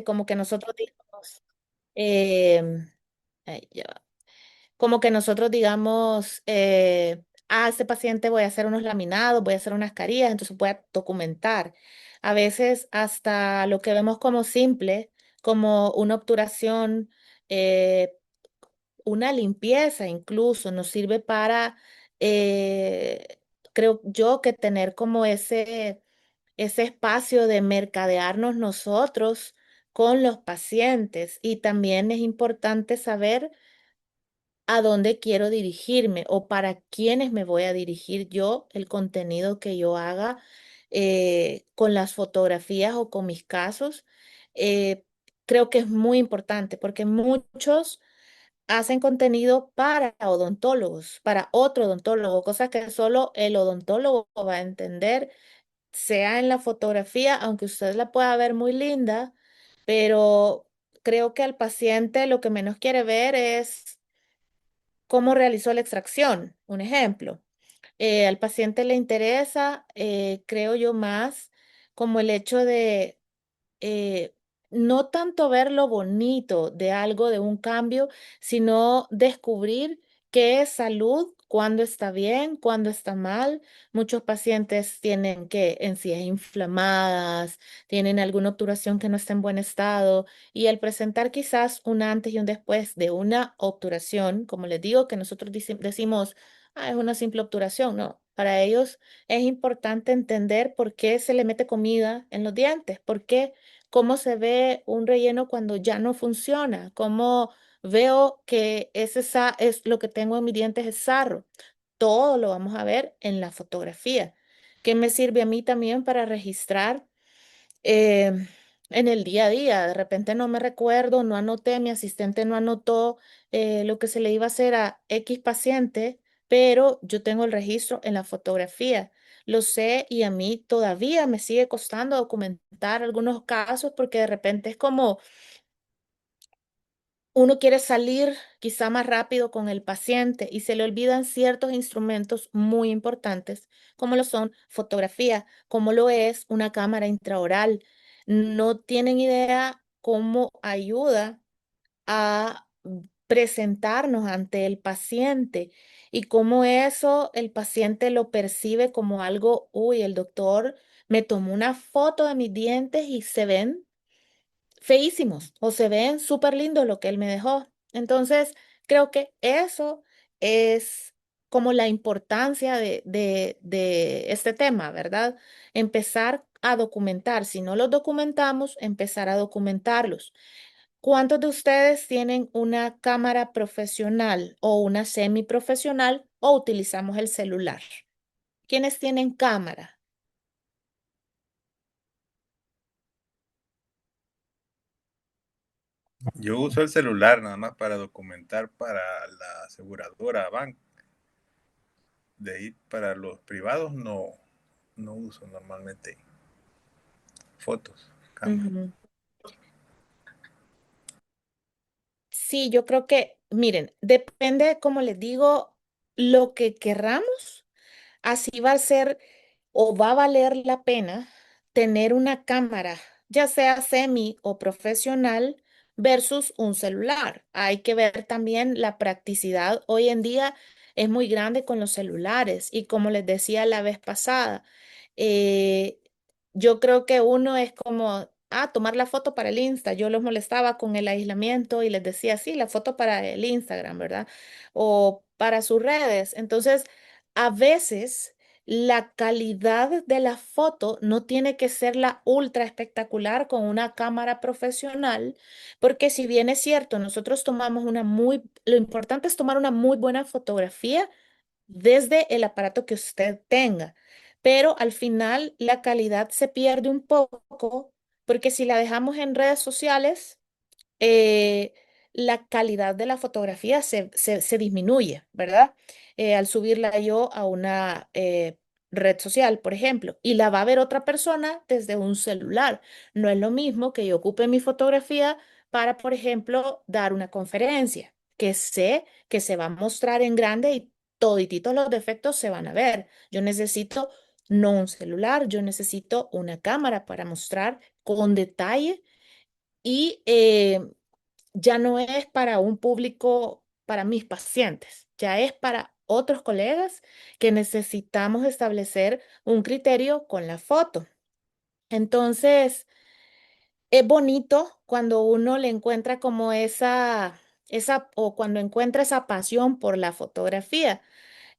como que nosotros digamos, em, ay, ya va. Como que nosotros digamos, a este paciente voy a hacer unos laminados, voy a hacer unas carillas, entonces voy a documentar. A veces hasta lo que vemos como simple, como una obturación, eh, una limpieza incluso, nos sirve para, eh, creo yo, que tener como ese espacio de mercadearnos nosotros con los pacientes. Y también es importante saber a dónde quiero dirigirme o para quiénes me voy a dirigir yo, el contenido que yo haga con las fotografías o con mis casos. eh, Creo que es muy importante porque muchos hacen contenido para odontólogos, para otro odontólogo, cosas que solo el odontólogo va a entender, sea en la fotografía, aunque usted la pueda ver muy linda, pero creo que al paciente lo que menos quiere ver es cómo realizó la extracción. Un ejemplo, al paciente le interesa, creo yo, más como el hecho de eh, no tanto ver lo bonito de algo, de un cambio, sino descubrir qué es salud, cuándo está bien, cuándo está mal. Muchos pacientes tienen que encías inflamadas, tienen alguna obturación que no está en buen estado y al presentar quizás un antes y un después de una obturación, como les digo, que nosotros decimos, ah, es una simple obturación, no. Para ellos es importante entender por qué se le mete comida en los dientes, por qué cómo se ve un relleno cuando ya no funciona, cómo veo que es lo que tengo en mis dientes es sarro. Todo lo vamos a ver en la fotografía. ¿Qué me sirve a mí también para registrar eh, en el día a día? De repente no me recuerdo, no anoté, mi asistente no anotó lo que se le iba a hacer a X paciente, pero yo tengo el registro en la fotografía. Lo sé y a mí todavía me sigue costando documentar algunos casos porque de repente es como uno quiere salir quizá más rápido con el paciente y se le olvidan ciertos instrumentos muy importantes, como lo son fotografía, como lo es una cámara intraoral. No tienen idea cómo ayuda a presentarnos ante el paciente y cómo eso el paciente lo percibe como algo, uy, el doctor me tomó una foto de mis dientes y se ven feísimos o se ven súper lindos lo que él me dejó. Entonces, creo que eso es como la importancia de este tema, ¿verdad? Empezar a documentar. Si no los documentamos, empezar a documentarlos. ¿Cuántos de ustedes tienen una cámara profesional o una semiprofesional o utilizamos el celular? ¿Quiénes tienen cámara? Yo uso el celular nada más para documentar para la aseguradora bank. De ahí para los privados no uso normalmente fotos, cámara. Ujú. Sí, yo creo que, miren, depende, como les digo, lo que querramos, así va a ser o va a valer la pena tener una cámara, ya sea semi o profesional, versus un celular. Hay que ver también la practicidad. Hoy en día es muy grande con los celulares y como les decía la vez pasada, eh, yo creo que uno es como, tomar la foto para el Insta. Yo los molestaba con el aislamiento y les decía, sí, la foto para el Instagram, ¿verdad? O para sus redes. Entonces, a veces la calidad de la foto no tiene que ser la ultra espectacular con una cámara profesional, porque si bien es cierto, nosotros tomamos lo importante es tomar una muy buena fotografía desde el aparato que usted tenga, pero al final la calidad se pierde un poco porque si la dejamos en redes sociales, eh, la calidad de la fotografía se disminuye, ¿verdad? Al subirla yo a una red social, por ejemplo, y la va a ver otra persona desde un celular. No es lo mismo que yo ocupe mi fotografía para, por ejemplo, dar una conferencia, que sé que se va a mostrar en grande y todititos los defectos se van a ver. Yo necesito no un celular, yo necesito una cámara para mostrar con detalle y ya no es para un público, para mis pacientes, ya es para otros colegas que necesitamos establecer un criterio con la foto. Entonces, es bonito cuando uno le encuentra como o cuando encuentra esa pasión por la fotografía.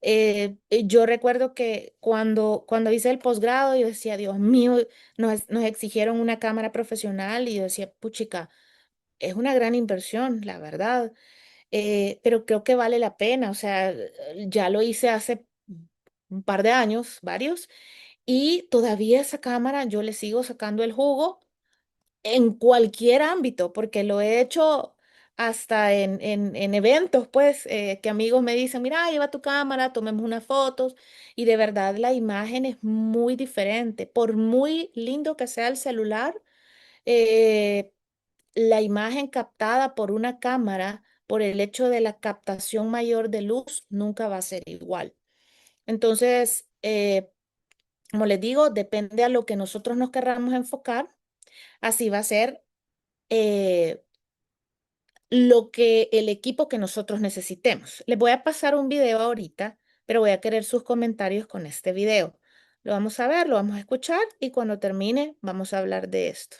Yo recuerdo que cuando hice el posgrado, yo decía, Dios mío, nos exigieron una cámara profesional y yo decía, puchica, es una gran inversión, la verdad, pero creo que vale la pena. O sea, ya lo hice hace un par de años, varios, y todavía esa cámara yo le sigo sacando el jugo en cualquier ámbito, porque lo he hecho hasta en eventos, pues, que amigos me dicen, mira, lleva tu cámara, tomemos unas fotos, y de verdad la imagen es muy diferente. Por muy lindo que sea el celular, eh, la imagen captada por una cámara, por el hecho de la captación mayor de luz, nunca va a ser igual. Entonces, como les digo, depende a lo que nosotros nos querramos enfocar, así va a ser eh, lo que el equipo que nosotros necesitemos. Les voy a pasar un video ahorita, pero voy a querer sus comentarios con este video. Lo vamos a ver, lo vamos a escuchar y cuando termine vamos a hablar de esto.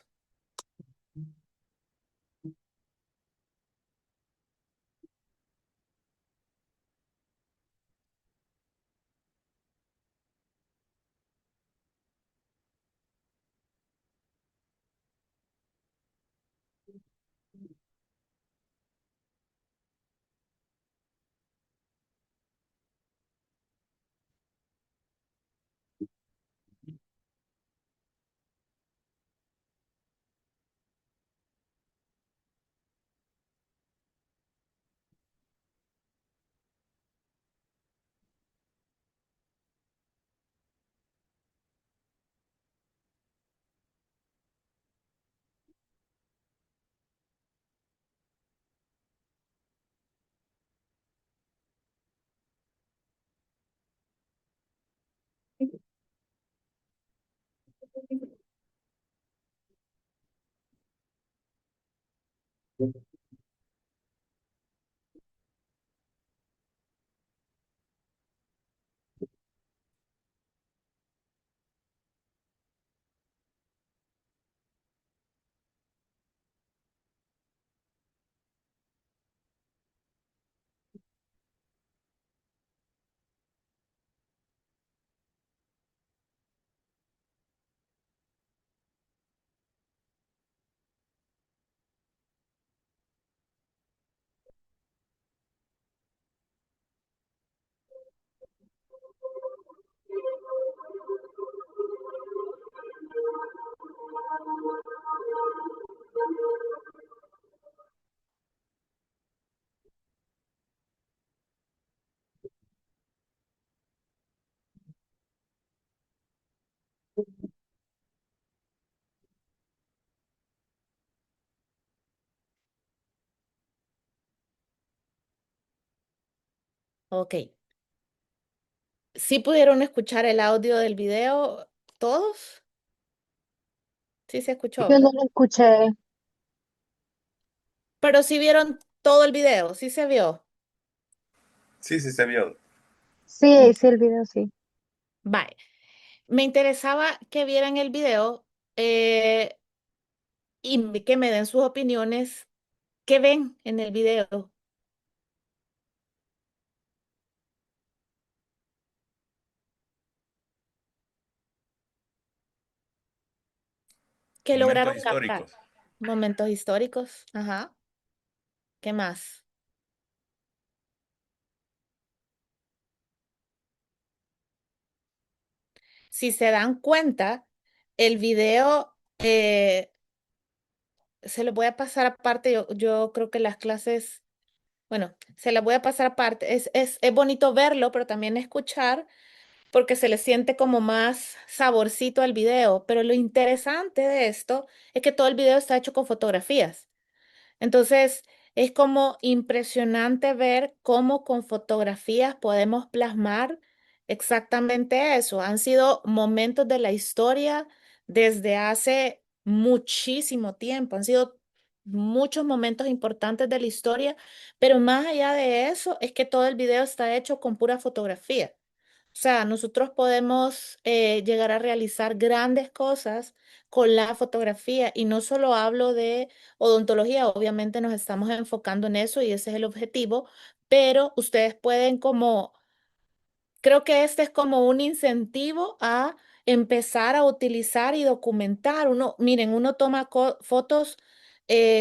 Ok. ¿Sí pudieron escuchar el audio del video todos? Sí se escuchó, Yo no ¿verdad? lo escuché. Pero sí vieron todo el video, sí se vio. Sí, sí se vio. Sí, Ok. sí, el video sí. Bye. Me interesaba que vieran el video eh, y que me den sus opiniones. ¿Qué ven en el video? ¿Qué Momentos lograron captar? históricos. Momentos históricos. Ajá. ¿Qué más? Si se dan cuenta, el video se lo voy a pasar aparte. Yo creo que las clases, bueno, se las voy a pasar aparte. Es bonito verlo, pero también escuchar porque se le siente como más saborcito al video. Pero lo interesante de esto es que todo el video está hecho con fotografías. Entonces, es como impresionante ver cómo con fotografías podemos plasmar exactamente eso. Han sido momentos de la historia desde hace muchísimo tiempo. Han sido muchos momentos importantes de la historia, pero más allá de eso, es que todo el video está hecho con pura fotografía. O sea, nosotros podemos llegar a realizar grandes cosas con la fotografía y no solo hablo de odontología, obviamente nos estamos enfocando en eso y ese es el objetivo, pero ustedes pueden como creo que este es como un incentivo a empezar a utilizar y documentar. Uno, miren, uno toma fotos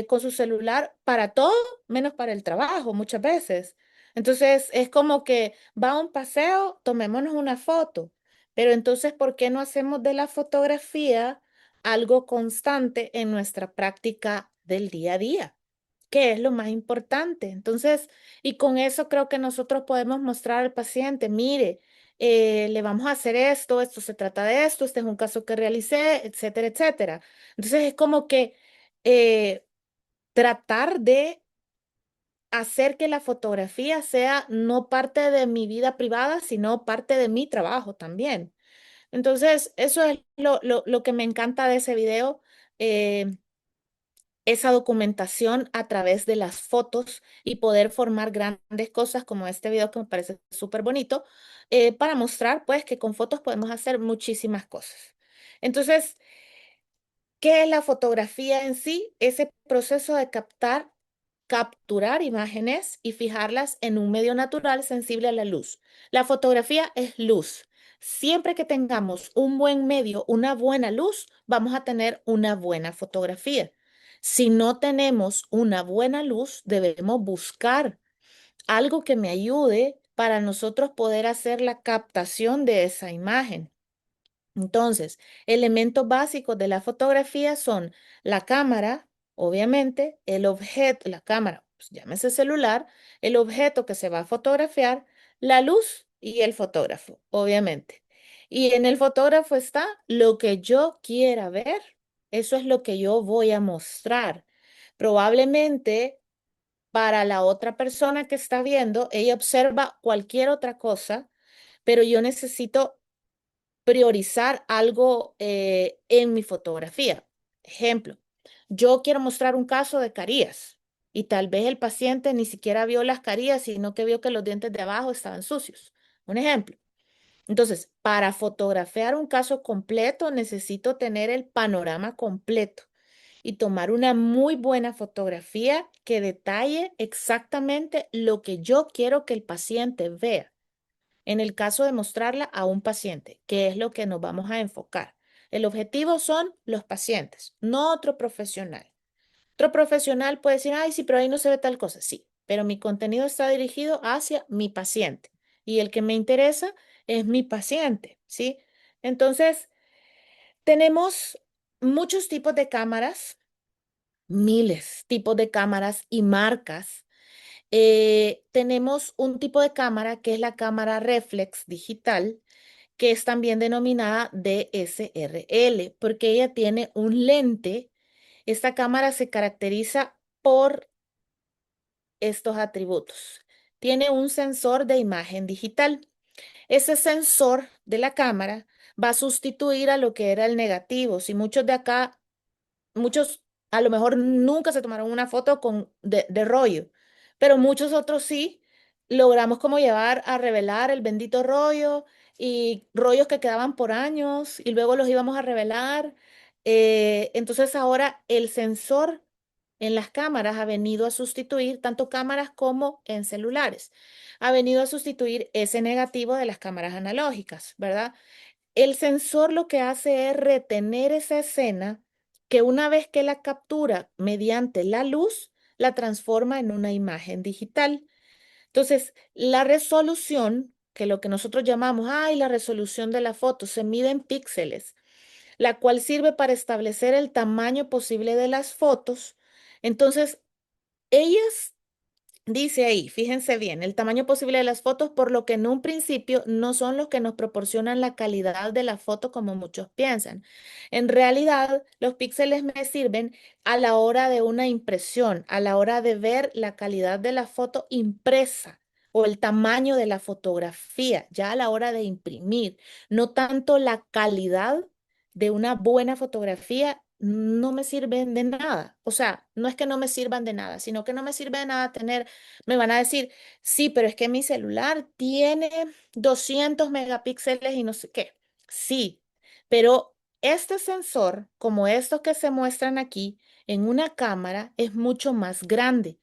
con su celular para todo, menos para el trabajo, muchas veces. Entonces, es como que va a un paseo, tomémonos una foto. Pero entonces, ¿por qué no hacemos de la fotografía algo constante en nuestra práctica del día a día? Que es lo más importante. Entonces, y con eso creo que nosotros podemos mostrar al paciente, mire, le vamos a hacer esto, esto se trata de esto, este es un caso que realicé, etcétera, etcétera. Entonces, es como que eh, tratar de hacer que la fotografía sea no parte de mi vida privada, sino parte de mi trabajo también. Entonces, eso es lo que me encanta de ese video. eh, esa documentación a través de las fotos y poder formar grandes cosas como este video que me parece súper bonito, para mostrar pues que con fotos podemos hacer muchísimas cosas. Entonces, ¿qué es la fotografía en sí? Ese proceso de capturar imágenes y fijarlas en un medio natural sensible a la luz. La fotografía es luz. Siempre que tengamos un buen medio, una buena luz, vamos a tener una buena fotografía. Si no tenemos una buena luz, debemos buscar algo que me ayude para nosotros poder hacer la captación de esa imagen. Entonces, elementos básicos de la fotografía son la cámara, obviamente, el objeto, la cámara, pues, llámese celular, el objeto que se va a fotografiar, la luz y el fotógrafo, obviamente. Y en el fotógrafo está lo que yo quiera ver, eso es lo que yo voy a mostrar. Probablemente para la otra persona que está viendo, ella observa cualquier otra cosa, pero yo necesito priorizar algo en mi fotografía. Ejemplo, yo quiero mostrar un caso de caries y tal vez el paciente ni siquiera vio las caries, sino que vio que los dientes de abajo estaban sucios. Un ejemplo. Entonces, para fotografiar un caso completo, necesito tener el panorama completo y tomar una muy buena fotografía que detalle exactamente lo que yo quiero que el paciente vea. En el caso de mostrarla a un paciente, que es lo que nos vamos a enfocar. El objetivo son los pacientes, no otro profesional. Otro profesional puede decir, ay, sí, pero ahí no se ve tal cosa. Sí, pero mi contenido está dirigido hacia mi paciente y el que me interesa es mi paciente, ¿sí? Entonces, tenemos muchos tipos de cámaras, miles tipos de cámaras y marcas. Tenemos un tipo de cámara que es la cámara reflex digital, que es también denominada DSRL, porque ella tiene un lente. Esta cámara se caracteriza por estos atributos. Tiene un sensor de imagen digital. Ese sensor de la cámara va a sustituir a lo que era el negativo. Si muchos de acá muchos a lo mejor nunca se tomaron una foto de rollo, pero muchos otros sí logramos como llevar a revelar el bendito rollo y rollos que quedaban por años y luego los íbamos a revelar. Entonces ahora el sensor en las cámaras ha venido a sustituir tanto cámaras como en celulares. Ha venido a sustituir ese negativo de las cámaras analógicas, ¿verdad? El sensor lo que hace es retener esa escena que una vez que la captura mediante la luz, la transforma en una imagen digital. Entonces, la resolución, que lo que nosotros llamamos, ay, la resolución de la foto, se mide en píxeles, la cual sirve para establecer el tamaño posible de las fotos. Entonces, ellas dice ahí, fíjense bien, el tamaño posible de las fotos, por lo que en un principio no son los que nos proporcionan la calidad de la foto como muchos piensan. En realidad, los píxeles me sirven a la hora de una impresión, a la hora de ver la calidad de la foto impresa o el tamaño de la fotografía, ya a la hora de imprimir, no tanto la calidad de una buena fotografía no me sirven de nada. O sea, no es que no me sirvan de nada, sino que no me sirve de nada tener, me van a decir, sí, pero es que mi celular tiene 200 megapíxeles y no sé qué. Sí, pero este sensor, como estos que se muestran aquí, en una cámara es mucho más grande.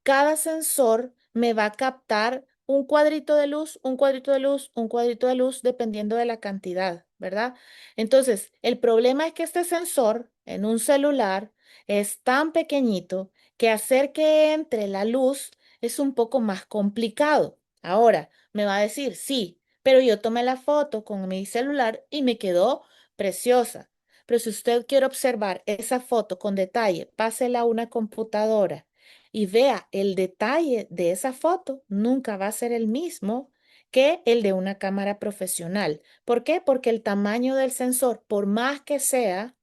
Cada sensor me va a captar un cuadrito de luz, un cuadrito de luz, un cuadrito de luz, dependiendo de la cantidad, ¿verdad? Entonces, el problema es que este sensor en un celular es tan pequeñito que hacer que entre la luz es un poco más complicado. Ahora, me va a decir, sí, pero yo tomé la foto con mi celular y me quedó preciosa. Pero si usted quiere observar esa foto con detalle, pásela a una computadora y vea el detalle de esa foto, nunca va a ser el mismo que el de una cámara profesional. ¿Por qué? Porque el tamaño del sensor, por más que sea,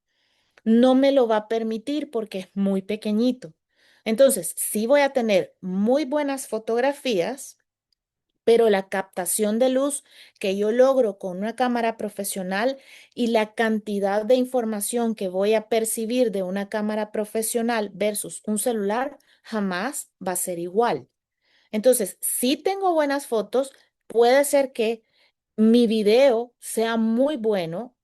no me lo va a permitir porque es muy pequeñito. Entonces, sí voy a tener muy buenas fotografías, pero la captación de luz que yo logro con una cámara profesional y la cantidad de información que voy a percibir de una cámara profesional versus un celular jamás va a ser igual. Entonces, si tengo buenas fotos, puede ser que mi video sea muy bueno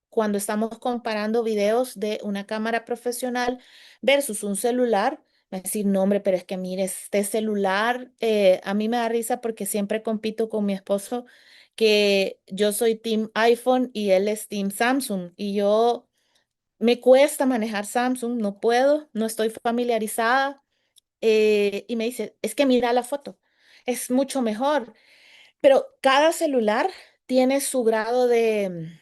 cuando estamos comparando videos de una cámara profesional versus un celular. Va a decir, no, hombre, pero es que mire, este celular, a mí me da risa porque siempre compito con mi esposo, que yo soy Team iPhone y él es Team Samsung. Y yo me cuesta manejar Samsung, no puedo, no estoy familiarizada. Y me dice, es que mira la foto, es mucho mejor. Pero cada celular tiene su grado de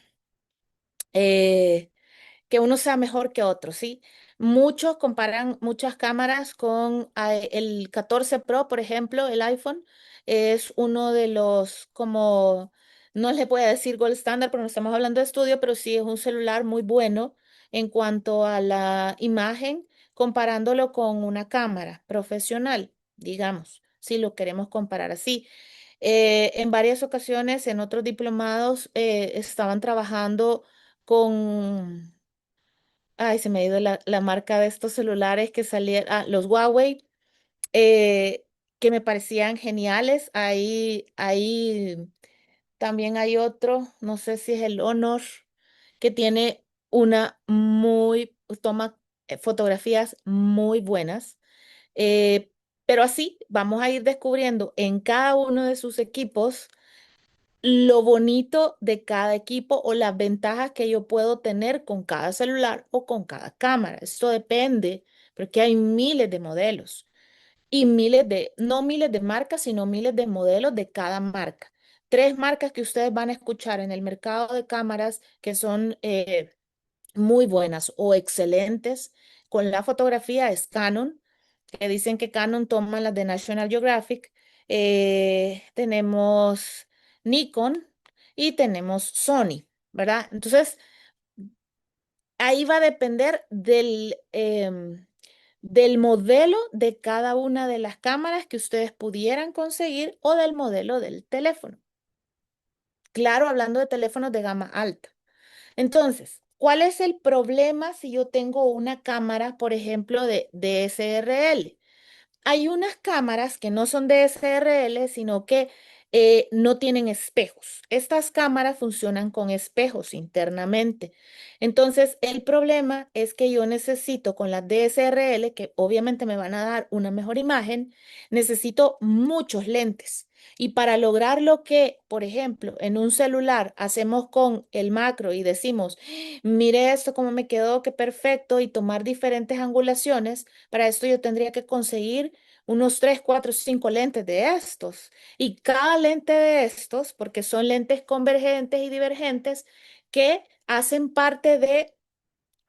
que uno sea mejor que otro, ¿sí? Muchos comparan muchas cámaras con el 14 Pro, por ejemplo, el iPhone es uno de los como, no le puedo decir gold standard porque no estamos hablando de estudio, pero sí es un celular muy bueno en cuanto a la imagen, comparándolo con una cámara profesional, digamos, si lo queremos comparar así. En varias ocasiones, en otros diplomados, estaban trabajando con, ay, se me ha ido la marca de estos celulares que salieron, los Huawei, eh, que me parecían geniales. Ahí también hay otro, no sé si es el Honor, que tiene toma fotografías muy buenas. Eh, pero así vamos a ir descubriendo en cada uno de sus equipos lo bonito de cada equipo o las ventajas que yo puedo tener con cada celular o con cada cámara. Esto depende, porque hay miles de modelos y no miles de marcas, sino miles de modelos de cada marca. Tres marcas que ustedes van a escuchar en el mercado de cámaras que son muy buenas o excelentes con la fotografía es Canon, que dicen que Canon toma las de National Geographic. Tenemos Nikon y tenemos Sony, ¿verdad? Entonces, ahí va a depender del modelo de cada una de las cámaras que ustedes pudieran conseguir o del modelo del teléfono. Claro, hablando de teléfonos de gama alta. Entonces, ¿cuál es el problema si yo tengo una cámara, por ejemplo, de DSLR? Hay unas cámaras que no son DSLR, sino que no tienen espejos. Estas cámaras funcionan con espejos internamente. Entonces, el problema es que yo necesito con las DSLR, que obviamente me van a dar una mejor imagen, necesito muchos lentes. Y para lograr lo que, por ejemplo, en un celular hacemos con el macro y decimos, mire esto cómo me quedó, qué perfecto, y tomar diferentes angulaciones, para esto yo tendría que conseguir unos 3, 4, 5 lentes de estos. Y cada lente de estos, porque son lentes convergentes y divergentes, que hacen parte de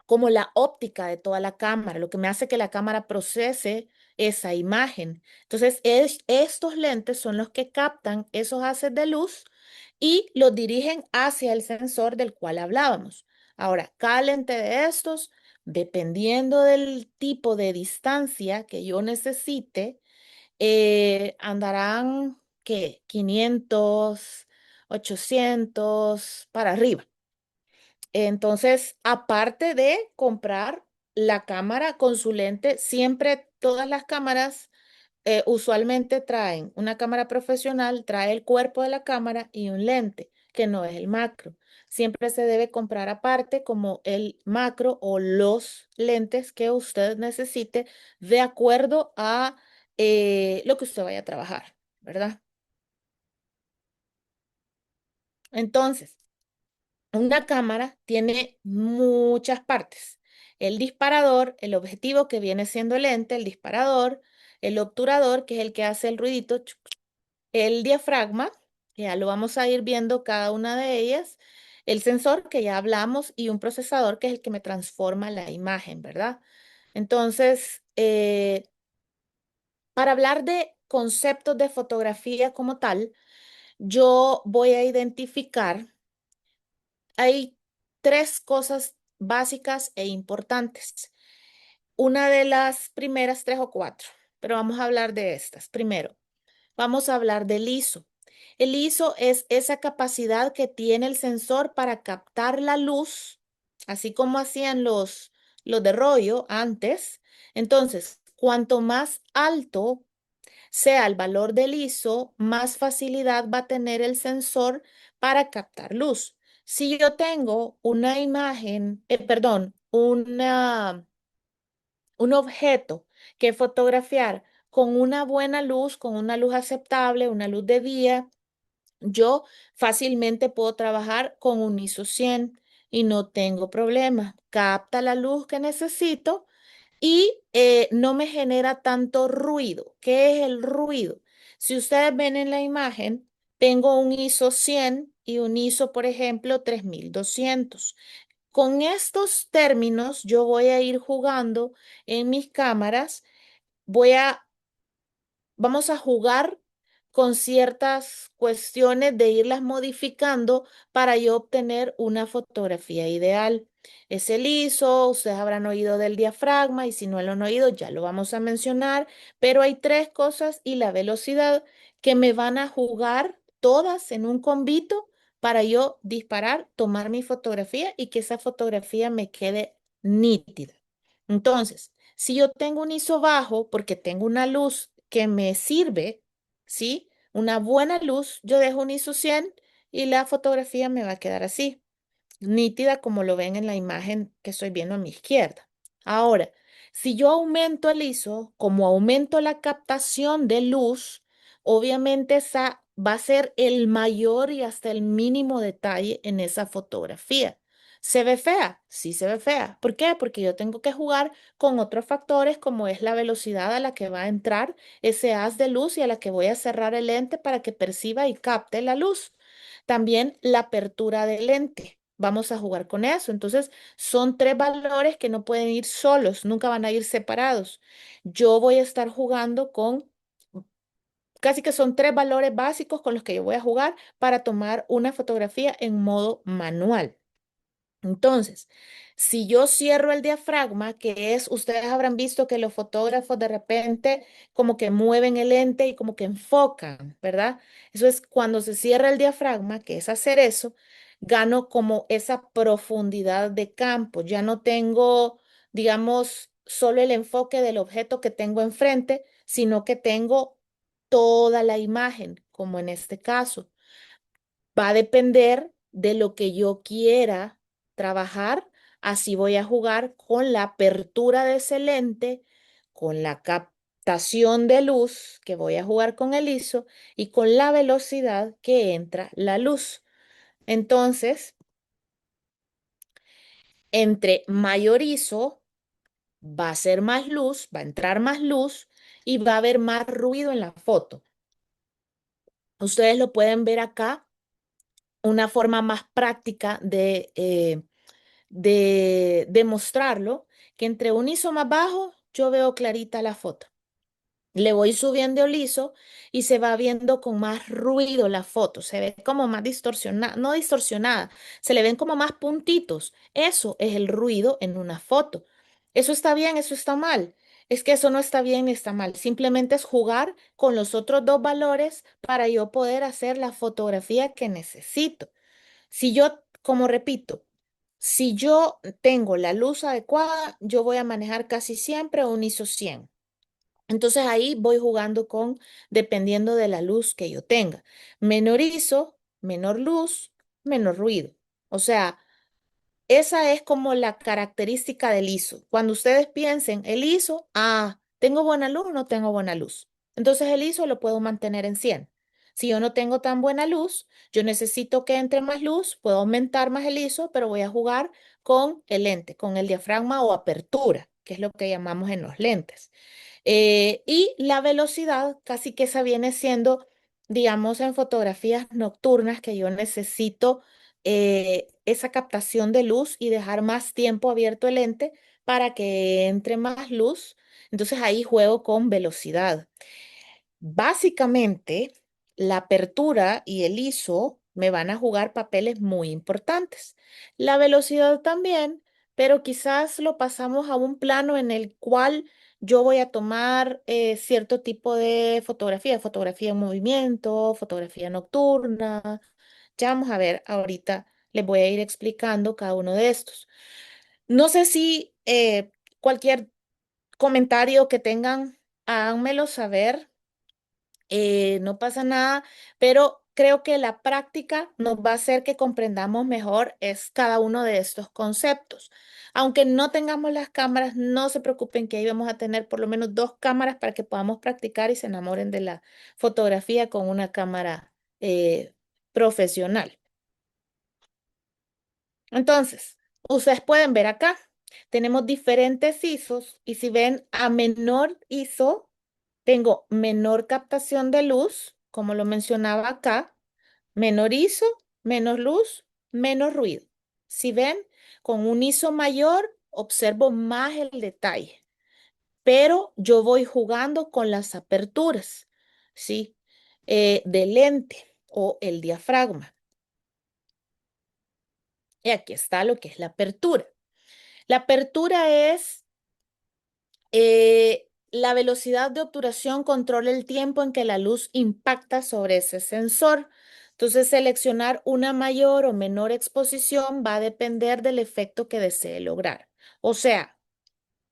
como la óptica de toda la cámara, lo que me hace que la cámara procese esa imagen. Entonces, estos lentes son los que captan esos haces de luz y los dirigen hacia el sensor del cual hablábamos. Ahora, cada lente de estos, dependiendo del tipo de distancia que yo necesite, andarán, ¿qué? 500, 800 para arriba. Entonces, aparte de comprar la cámara con su lente, siempre todas las cámaras usualmente traen una cámara profesional, trae el cuerpo de la cámara y un lente, que no es el macro. Siempre se debe comprar aparte como el macro o los lentes que usted necesite de acuerdo a lo que usted vaya a trabajar, ¿verdad? Entonces, una cámara tiene muchas partes. El disparador, el objetivo que viene siendo el lente, el disparador, el obturador, que es el que hace el ruidito, el diafragma, que ya lo vamos a ir viendo cada una de ellas, el sensor, que ya hablamos, y un procesador, que es el que me transforma la imagen, ¿verdad? Entonces, para hablar de conceptos de fotografía como tal, yo voy a identificar, hay tres cosas básicas e importantes. Una de las primeras tres o cuatro, pero vamos a hablar de estas. Primero, vamos a hablar del ISO. El ISO es esa capacidad que tiene el sensor para captar la luz, así como hacían los de rollo antes. Entonces, cuanto más alto sea el valor del ISO, más facilidad va a tener el sensor para captar luz. Si yo tengo una imagen, perdón, un objeto que fotografiar con una buena luz, con una luz aceptable, una luz de día, yo fácilmente puedo trabajar con un ISO 100 y no tengo problema. Capta la luz que necesito y no me genera tanto ruido. ¿Qué es el ruido? Si ustedes ven en la imagen, tengo un ISO 100 y un ISO, por ejemplo, 3200. Con estos términos, yo voy a ir jugando en mis cámaras. Voy a Vamos a jugar con ciertas cuestiones de irlas modificando para yo obtener una fotografía ideal. Es el ISO, ustedes habrán oído del diafragma y si no lo han oído ya lo vamos a mencionar, pero hay tres cosas y la velocidad que me van a jugar todas en un combito para yo disparar, tomar mi fotografía y que esa fotografía me quede nítida. Entonces, si yo tengo un ISO bajo porque tengo una luz que me sirve, ¿sí? Una buena luz, yo dejo un ISO 100 y la fotografía me va a quedar así, nítida como lo ven en la imagen que estoy viendo a mi izquierda. Ahora, si yo aumento el ISO, como aumento la captación de luz, obviamente esa va a ser el mayor y hasta el mínimo detalle en esa fotografía. ¿Se ve fea? Sí se ve fea. ¿Por qué? Porque yo tengo que jugar con otros factores como es la velocidad a la que va a entrar ese haz de luz y a la que voy a cerrar el lente para que perciba y capte la luz. También la apertura del lente. Vamos a jugar con eso. Entonces, son tres valores que no pueden ir solos, nunca van a ir separados. Yo voy a estar jugando con, casi que son tres valores básicos con los que yo voy a jugar para tomar una fotografía en modo manual. Entonces, si yo cierro el diafragma, que es, ustedes habrán visto que los fotógrafos de repente como que mueven el lente y como que enfocan, ¿verdad? Eso es cuando se cierra el diafragma, que es hacer eso, gano como esa profundidad de campo. Ya no tengo, digamos, solo el enfoque del objeto que tengo enfrente, sino que tengo toda la imagen, como en este caso. Va a depender de lo que yo quiera trabajar. Así voy a jugar con la apertura de ese lente, con la captación de luz, que voy a jugar con el ISO, y con la velocidad que entra la luz. Entonces, entre mayor ISO, va a ser más luz, va a entrar más luz y va a haber más ruido en la foto. Ustedes lo pueden ver acá, una forma más práctica de demostrarlo, que entre un ISO más bajo yo veo clarita la foto. Le voy subiendo el ISO y se va viendo con más ruido la foto, se ve como más distorsionada, no distorsionada, se le ven como más puntitos. Eso es el ruido en una foto. ¿Eso está bien? ¿Eso está mal? Es que eso no está bien ni está mal. Simplemente es jugar con los otros dos valores para yo poder hacer la fotografía que necesito. Si yo, como repito, Si yo tengo la luz adecuada, yo voy a manejar casi siempre un ISO 100. Entonces ahí voy jugando con, dependiendo de la luz que yo tenga. Menor ISO, menor luz, menor ruido. O sea, esa es como la característica del ISO. Cuando ustedes piensen, el ISO, ¿tengo buena luz o no tengo buena luz? Entonces el ISO lo puedo mantener en 100. Si yo no tengo tan buena luz, yo necesito que entre más luz, puedo aumentar más el ISO, pero voy a jugar con el lente, con el diafragma o apertura, que es lo que llamamos en los lentes. Y la velocidad casi que esa viene siendo, digamos, en fotografías nocturnas que yo necesito esa captación de luz y dejar más tiempo abierto el lente para que entre más luz. Entonces ahí juego con velocidad. Básicamente, la apertura y el ISO me van a jugar papeles muy importantes. La velocidad también, pero quizás lo pasamos a un plano en el cual yo voy a tomar cierto tipo de fotografía, fotografía en movimiento, fotografía nocturna. Ya vamos a ver, ahorita les voy a ir explicando cada uno de estos. No sé si cualquier comentario que tengan, háganmelo saber, no pasa nada, pero creo que la práctica nos va a hacer que comprendamos mejor es cada uno de estos conceptos. Aunque no tengamos las cámaras, no se preocupen que ahí vamos a tener por lo menos dos cámaras para que podamos practicar y se enamoren de la fotografía con una cámara profesional. Entonces, ustedes pueden ver acá, tenemos diferentes ISOs y si ven a menor ISO, tengo menor captación de luz, como lo mencionaba acá, menor ISO, menos luz, menos ruido. Si ven, con un ISO mayor, observo más el detalle, pero yo voy jugando con las aperturas, ¿sí? Del lente o el diafragma. Y aquí está lo que es la apertura. La apertura es la velocidad de obturación controla el tiempo en que la luz impacta sobre ese sensor. Entonces, seleccionar una mayor o menor exposición va a depender del efecto que desee lograr. O sea,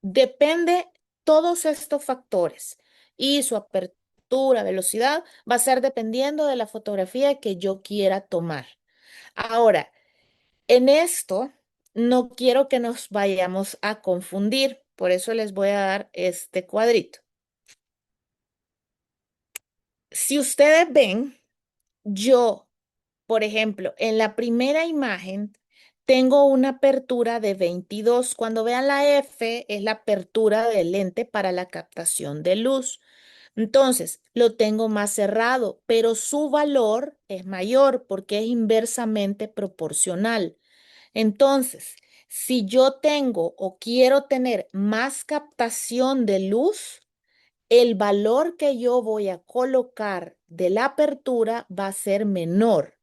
depende todos estos factores y su apertura, velocidad, va a ser dependiendo de la fotografía que yo quiera tomar. Ahora, en esto no quiero que nos vayamos a confundir, por eso les voy a dar este cuadrito. Si ustedes ven, yo, por ejemplo, en la primera imagen tengo una apertura de 22. Cuando vean la F, es la apertura del lente para la captación de luz. Entonces, lo tengo más cerrado, pero su valor es mayor porque es inversamente proporcional. Entonces, si yo tengo o quiero tener más captación de luz, el valor que yo voy a colocar de la apertura va a ser menor.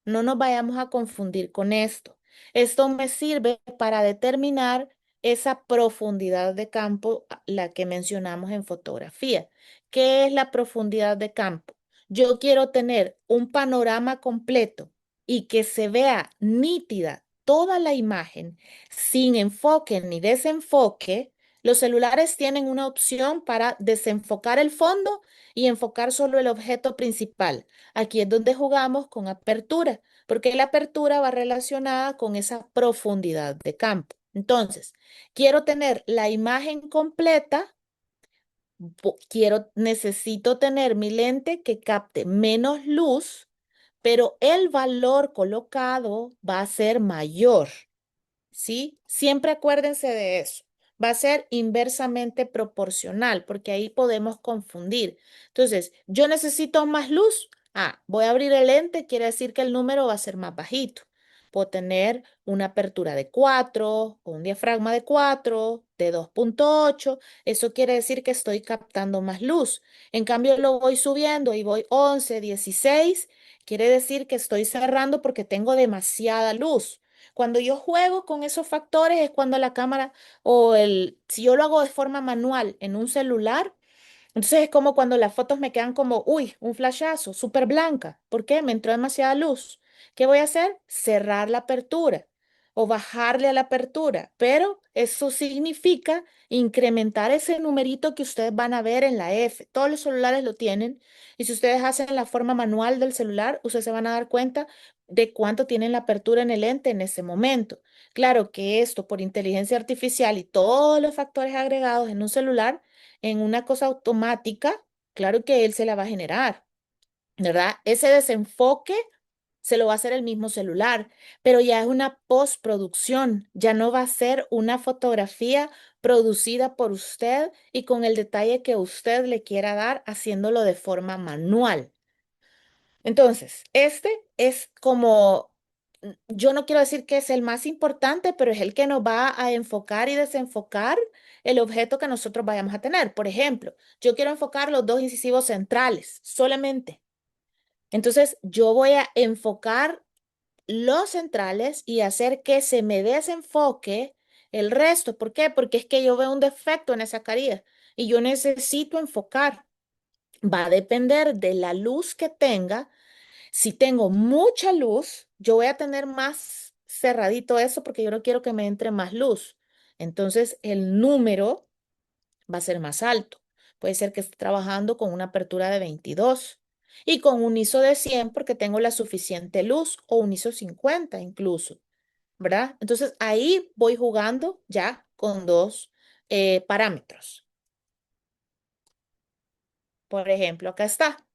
No nos vayamos a confundir con esto. Esto me sirve para determinar esa profundidad de campo, la que mencionamos en fotografía. ¿Qué es la profundidad de campo? Yo quiero tener un panorama completo y que se vea nítida toda la imagen sin enfoque ni desenfoque. Los celulares tienen una opción para desenfocar el fondo y enfocar solo el objeto principal. Aquí es donde jugamos con apertura, porque la apertura va relacionada con esa profundidad de campo. Entonces, quiero tener la imagen completa, necesito tener mi lente que capte menos luz, pero el valor colocado va a ser mayor. ¿Sí? Siempre acuérdense de eso. Va a ser inversamente proporcional, porque ahí podemos confundir. Entonces, yo necesito más luz. Voy a abrir el lente, quiere decir que el número va a ser más bajito. Puedo tener una apertura de 4 o un diafragma de 4, de 2,8. Eso quiere decir que estoy captando más luz. En cambio, lo voy subiendo y voy 11, 16. Quiere decir que estoy cerrando porque tengo demasiada luz. Cuando yo juego con esos factores es cuando la cámara si yo lo hago de forma manual en un celular, entonces es como cuando las fotos me quedan como, uy, un flashazo, súper blanca. ¿Por qué? Me entró demasiada luz. ¿Qué voy a hacer? Cerrar la apertura. o bajarle a la apertura, pero eso significa incrementar ese numerito que ustedes van a ver en la F. Todos los celulares lo tienen y si ustedes hacen la forma manual del celular, ustedes se van a dar cuenta de cuánto tienen la apertura en el lente en ese momento. Claro que esto por inteligencia artificial y todos los factores agregados en un celular, en una cosa automática, claro que él se la va a generar, ¿verdad? Ese desenfoque se lo va a hacer el mismo celular, pero ya es una postproducción, ya no va a ser una fotografía producida por usted y con el detalle que usted le quiera dar haciéndolo de forma manual. Entonces, este es como, yo no quiero decir que es el más importante, pero es el que nos va a enfocar y desenfocar el objeto que nosotros vayamos a tener. Por ejemplo, yo quiero enfocar los dos incisivos centrales solamente. Entonces, yo voy a enfocar los centrales y hacer que se me desenfoque el resto. ¿Por qué? Porque es que yo veo un defecto en esa carilla y yo necesito enfocar. Va a depender de la luz que tenga. Si tengo mucha luz, yo voy a tener más cerradito eso porque yo no quiero que me entre más luz. Entonces, el número va a ser más alto. Puede ser que esté trabajando con una apertura de 22 y con un ISO de 100 porque tengo la suficiente luz o un ISO 50 incluso, ¿verdad? Entonces ahí voy jugando ya con dos parámetros. Por ejemplo, acá está.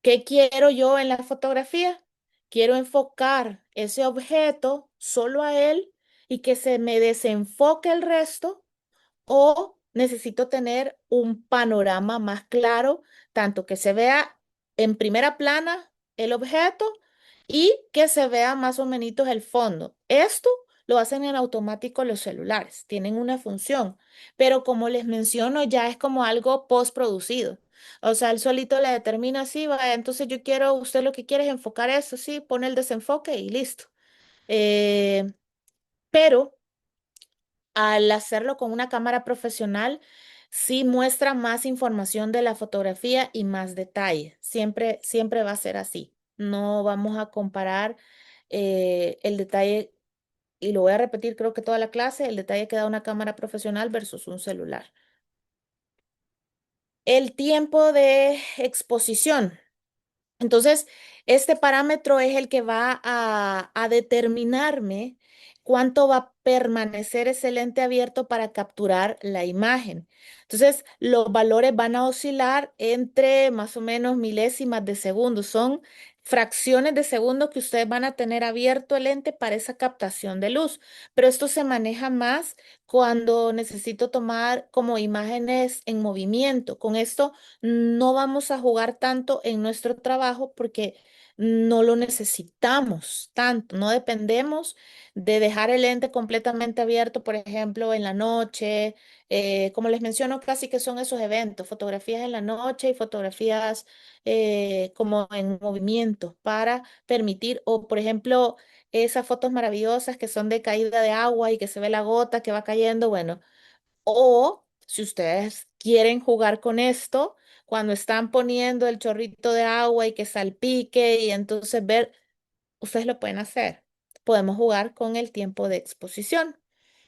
¿Qué quiero yo en la fotografía? Quiero enfocar ese objeto solo a él y que se me desenfoque el resto o necesito tener un panorama más claro, tanto que se vea en primera plana el objeto y que se vea más o menos el fondo. Esto lo hacen en automático los celulares, tienen una función, pero como les menciono, ya es como algo postproducido. O sea, el solito le determina así, va, entonces yo quiero, usted lo que quiere es enfocar eso, sí, pone el desenfoque y listo. Eh, pero al hacerlo con una cámara profesional, sí muestra más información de la fotografía y más detalle. Siempre, siempre va a ser así. No vamos a comparar el detalle, y lo voy a repetir creo que toda la clase, el detalle que da una cámara profesional versus un celular. El tiempo de exposición. Entonces, este parámetro es el que va a determinarme cuánto va a permanecer ese lente abierto para capturar la imagen. Entonces, los valores van a oscilar entre más o menos milésimas de segundo. Son fracciones de segundo que ustedes van a tener abierto el lente para esa captación de luz. Pero esto se maneja más cuando necesito tomar como imágenes en movimiento. Con esto no vamos a jugar tanto en nuestro trabajo porque no lo necesitamos tanto, no dependemos de dejar el lente completamente abierto, por ejemplo, en la noche, como les menciono, casi que son esos eventos, fotografías en la noche y fotografías como en movimiento para permitir, o por ejemplo, esas fotos maravillosas que son de caída de agua y que se ve la gota que va cayendo, bueno. O si ustedes quieren jugar con esto, cuando están poniendo el chorrito de agua y que salpique y entonces ver, ustedes lo pueden hacer. Podemos jugar con el tiempo de exposición.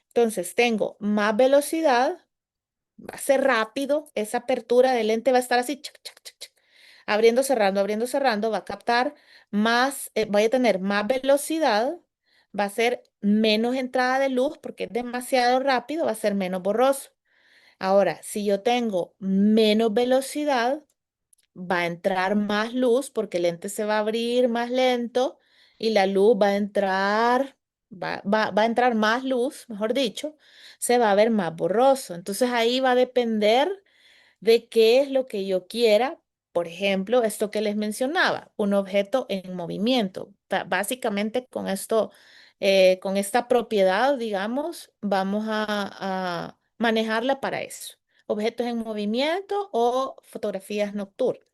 Entonces tengo más velocidad, va a ser rápido, esa apertura del lente va a estar así, chac, chac, chac, chac, abriendo, cerrando, va a captar más, voy a tener más velocidad, va a ser menos entrada de luz porque es demasiado rápido, va a ser menos borroso. Ahora, si yo tengo menos velocidad, va a entrar más luz porque el lente se va a abrir más lento y la luz va a entrar, va a entrar más luz, mejor dicho, se va a ver más borroso. Entonces ahí va a depender de qué es lo que yo quiera. Por ejemplo, esto que les mencionaba, un objeto en movimiento. Básicamente con esto, con esta propiedad, digamos, vamos a manejarla para eso. Objetos en movimiento o fotografías nocturnas.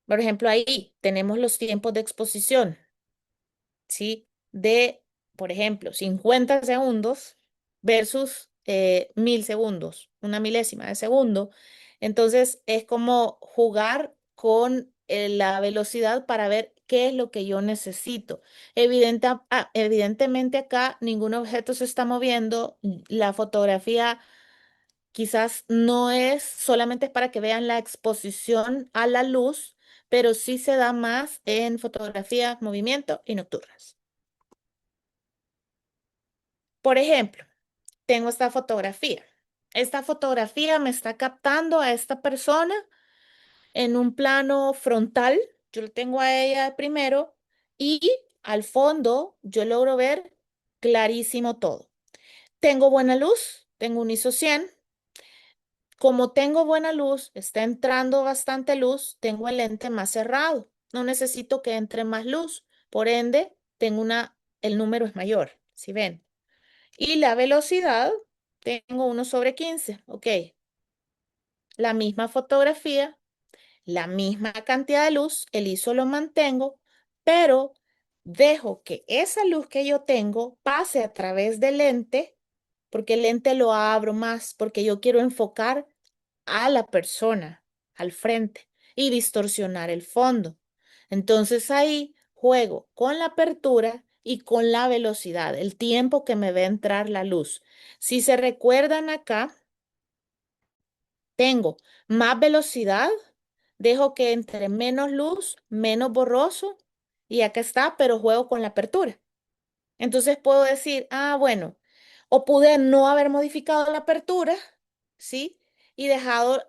Por ejemplo, ahí tenemos los tiempos de exposición. ¿Sí? De, por ejemplo, 50 segundos versus 1000 segundos, una milésima de segundo. Entonces es como jugar con la velocidad para ver qué es lo que yo necesito. Evidentemente acá ningún objeto se está moviendo. La fotografía quizás no es solamente es para que vean la exposición a la luz, pero sí se da más en fotografía, movimiento y nocturnas. Por ejemplo, tengo esta fotografía. Esta fotografía me está captando a esta persona en un plano frontal. Yo lo tengo a ella primero y al fondo yo logro ver clarísimo todo. Tengo buena luz, tengo un ISO 100. Como tengo buena luz, está entrando bastante luz, tengo el lente más cerrado. No necesito que entre más luz. Por ende, el número es mayor, si ven. Y la velocidad, tengo 1/15. Ok, la misma fotografía, la misma cantidad de luz, el ISO lo mantengo, pero dejo que esa luz que yo tengo pase a través del lente, porque el lente lo abro más, porque yo quiero enfocar a la persona al frente y distorsionar el fondo. Entonces ahí juego con la apertura y con la velocidad, el tiempo que me va a entrar la luz. Si se recuerdan acá, tengo más velocidad, dejo que entre menos luz, menos borroso, y acá está, pero juego con la apertura. Entonces puedo decir, ah, bueno, o pude no haber modificado la apertura, ¿sí? Y dejado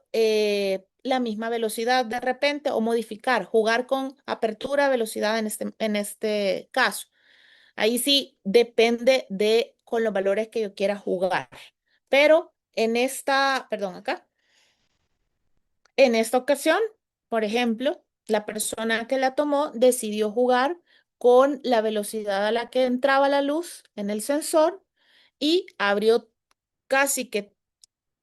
la misma velocidad de repente, o modificar, jugar con apertura, velocidad en este caso. Ahí sí depende de con los valores que yo quiera jugar. Pero perdón, acá. En esta ocasión, por ejemplo, la persona que la tomó decidió jugar con la velocidad a la que entraba la luz en el sensor y abrió casi que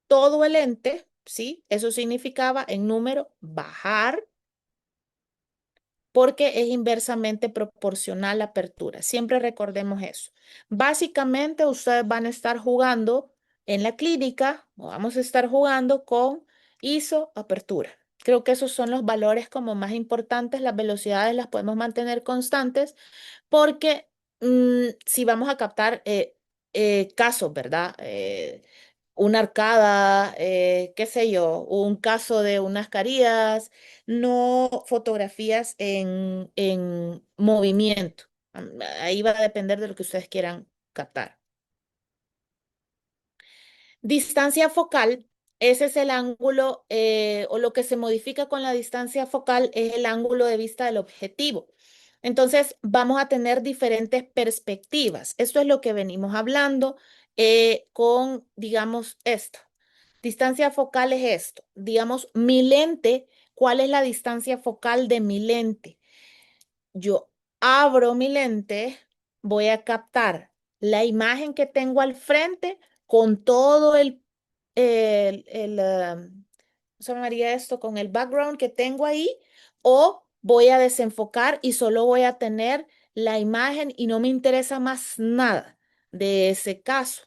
todo el ente, ¿sí? Eso significaba en número bajar porque es inversamente proporcional la apertura. Siempre recordemos eso. Básicamente, ustedes van a estar jugando en la clínica, o vamos a estar jugando con ISO, apertura. Creo que esos son los valores como más importantes. Las velocidades las podemos mantener constantes porque si vamos a captar casos, ¿verdad? Una arcada, qué sé yo, un caso de unas carías, no fotografías en movimiento. Ahí va a depender de lo que ustedes quieran captar. Distancia focal, ese es el ángulo, o lo que se modifica con la distancia focal es el ángulo de vista del objetivo. Entonces, vamos a tener diferentes perspectivas. Esto es lo que venimos hablando con, digamos, esto. Distancia focal es esto. Digamos, mi lente, ¿cuál es la distancia focal de mi lente? Yo abro mi lente, voy a captar la imagen que tengo al frente con todo ¿cómo se llamaría esto? Con el background que tengo ahí, o voy a desenfocar y solo voy a tener la imagen y no me interesa más nada de ese caso.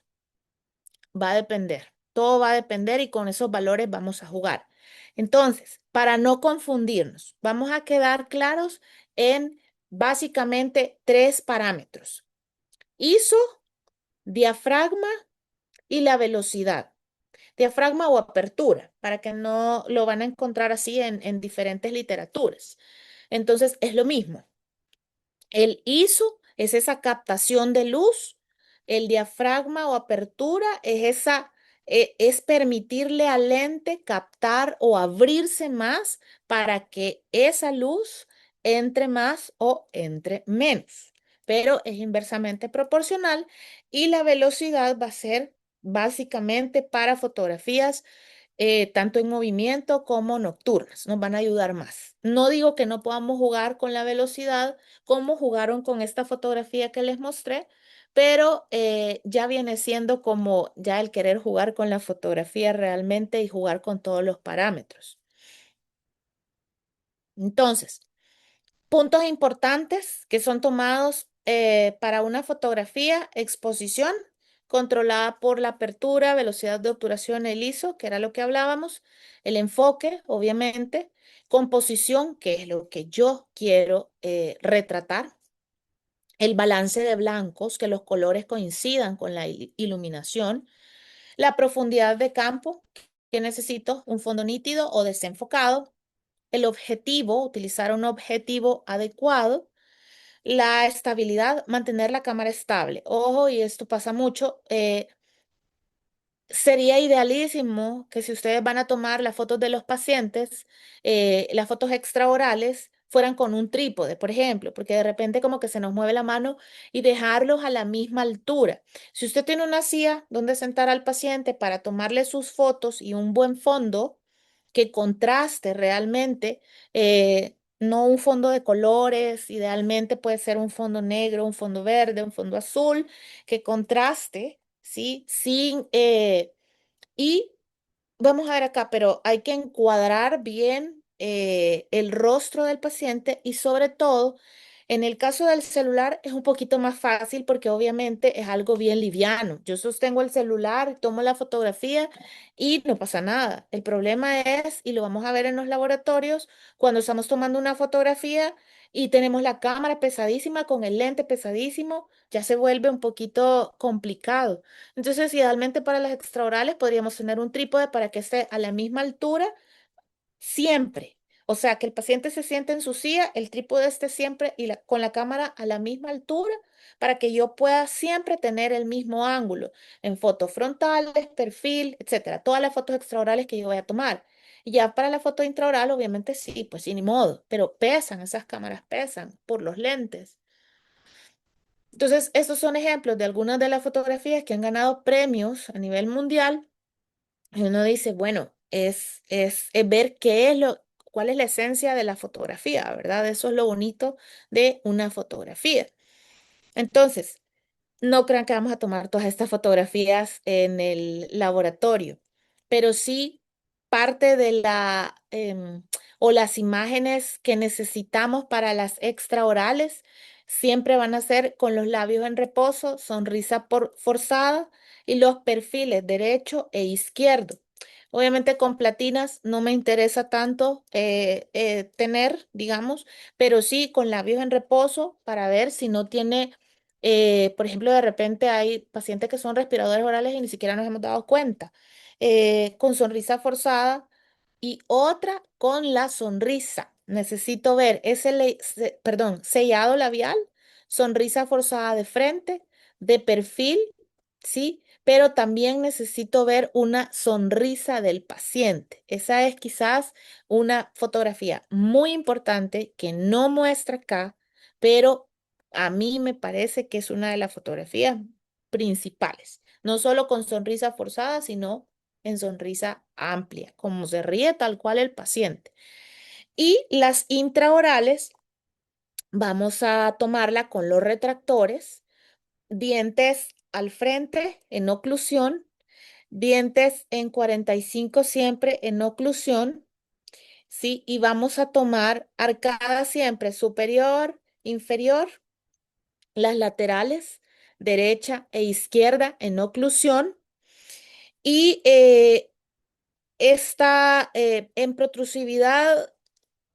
Va a depender, todo va a depender y con esos valores vamos a jugar. Entonces, para no confundirnos, vamos a quedar claros en básicamente tres parámetros: ISO, diafragma y la velocidad. Diafragma o apertura, para que no lo van a encontrar así en diferentes literaturas. Entonces, es lo mismo. El ISO es esa captación de luz, el diafragma o apertura es permitirle al lente captar o abrirse más para que esa luz entre más o entre menos, pero es inversamente proporcional y la velocidad va a ser básicamente para fotografías tanto en movimiento como nocturnas. Nos van a ayudar más. No digo que no podamos jugar con la velocidad como jugaron con esta fotografía que les mostré, pero ya viene siendo como ya el querer jugar con la fotografía realmente y jugar con todos los parámetros. Entonces, puntos importantes que son tomados para una fotografía: exposición, controlada por la apertura, velocidad de obturación, el ISO, que era lo que hablábamos, el enfoque, obviamente, composición, que es lo que yo quiero retratar, el balance de blancos, que los colores coincidan con la iluminación, la profundidad de campo, que necesito un fondo nítido o desenfocado, el objetivo, utilizar un objetivo adecuado, la estabilidad, mantener la cámara estable. Ojo, y esto pasa mucho. Sería idealísimo que si ustedes van a tomar las fotos de los pacientes, las fotos extraorales, fueran con un trípode, por ejemplo, porque de repente como que se nos mueve la mano y dejarlos a la misma altura. Si usted tiene una silla donde sentar al paciente para tomarle sus fotos y un buen fondo que contraste realmente, no un fondo de colores, idealmente puede ser un fondo negro, un fondo verde, un fondo azul, que contraste, ¿sí? Sin, y vamos a ver acá, pero hay que encuadrar bien el rostro del paciente y sobre todo, en el caso del celular es un poquito más fácil porque obviamente es algo bien liviano. Yo sostengo el celular, tomo la fotografía y no pasa nada. El problema es, y lo vamos a ver en los laboratorios, cuando estamos tomando una fotografía y tenemos la cámara pesadísima con el lente pesadísimo, ya se vuelve un poquito complicado. Entonces, idealmente para las extraorales podríamos tener un trípode para que esté a la misma altura siempre. O sea, que el paciente se siente en su silla, el trípode esté siempre y con la cámara a la misma altura para que yo pueda siempre tener el mismo ángulo en fotos frontales, perfil, etcétera. Todas las fotos extraorales que yo voy a tomar. Y ya para la foto intraoral, obviamente sí, pues sí, ni modo, pero pesan, esas cámaras pesan por los lentes. Entonces, estos son ejemplos de algunas de las fotografías que han ganado premios a nivel mundial. Y uno dice, bueno, es ver qué es cuál es la esencia de la fotografía, ¿verdad? Eso es lo bonito de una fotografía. Entonces, no crean que vamos a tomar todas estas fotografías en el laboratorio, pero sí parte de o las imágenes que necesitamos para las extraorales siempre van a ser con los labios en reposo, sonrisa forzada y los perfiles derecho e izquierdo. Obviamente con platinas no me interesa tanto tener, digamos, pero sí con labios en reposo para ver si no tiene por ejemplo, de repente hay pacientes que son respiradores orales y ni siquiera nos hemos dado cuenta. Con sonrisa forzada y otra con la sonrisa. Necesito ver perdón, sellado labial, sonrisa forzada de frente, de perfil, ¿sí? Pero también necesito ver una sonrisa del paciente. Esa es quizás una fotografía muy importante que no muestra acá, pero a mí me parece que es una de las fotografías principales. No solo con sonrisa forzada, sino en sonrisa amplia, como se ríe tal cual el paciente. Y las intraorales, vamos a tomarla con los retractores, dientes al frente en oclusión, dientes en 45 siempre en oclusión, ¿sí? Y vamos a tomar arcada siempre superior, inferior, las laterales, derecha e izquierda en oclusión. Y esta en protrusividad